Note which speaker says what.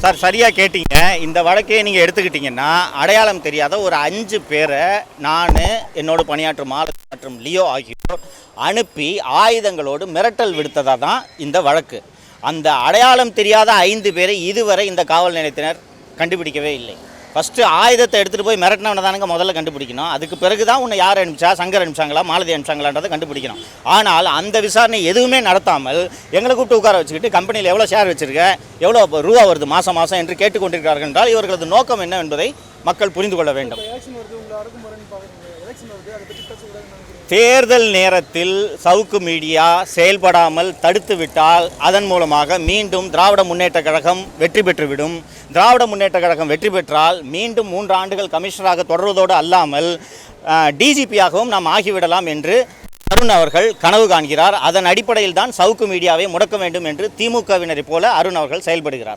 Speaker 1: Sir சரியாக கேட்டீங்க. இந்த வழக்கே நீங்கள் எடுத்துக்கிட்டிங்கன்னா அடையாளம் தெரியாத ஒரு 5 பேரை நான், என்னோடு பணியாற்றும் மாலதி மற்றும் லியோ ஆகியோர் அனுப்பி ஆயுதங்களோடு மிரட்டல் விடுத்ததாக தான் இந்த வழக்கு. அந்த அடையாளம் தெரியாத 5 பேரை இதுவரை இந்த காவல் நிலையத்தினர் கண்டுபிடிக்கவே இல்லை. ஃபஸ்ட்டு ஆயுதத்தை எடுத்துகிட்டு போய் மிரட்டினவனை தானுங்க முதல்ல கண்டுபிடிக்கணும். அதுக்கு பிறகு தான் உன்னை யார் அனுப்பிச்சா, சங்கர் அனுப்பிச்சாங்களா, மாலதி அனுப்பிச்சாங்களான்றதை கண்டுபிடிக்கணும். ஆனால் அந்த விசாரணை எதுவுமே நடத்தாமல் எங்களை கூப்பிட்டு உட்கார வச்சுக்கிட்டு கம்பெனியில் எவ்வளோ ஷேர் வச்சுருக்கேன், எவ்வளோ ரூபா வருது மாதம் மாதம் என்று கேட்டுக்கொண்டிருக்கிறார்கள் என்றால் இவர்களது நோக்கம் என்ன என்பதை மக்கள் புரிந்து கொள்ள வேண்டும். தேர்தல் நேரத்தில் சவுக்கு மீடியா செயல்படாமல் தடுத்து விட்டால் அதன் மூலமாக மீண்டும் திராவிட முன்னேற்ற கழகம் வெற்றி பெற்றுவிடும். திராவிட முன்னேற்ற கழகம் வெற்றி பெற்றால் மீண்டும் 3 ஆண்டுகள் கமிஷனராக தொடர்வதோடு அல்லாமல் டிஜிபியாகவும் நாம் ஆகிவிடலாம் என்று அருண் அவர்கள் கனவு காண்கிறார். அதன் அடிப்படையில் தான் சவுக்கு மீடியாவை முடக்க வேண்டும் என்று திமுகவினரை போல அருண் அவர்கள் செயல்படுகிறார்.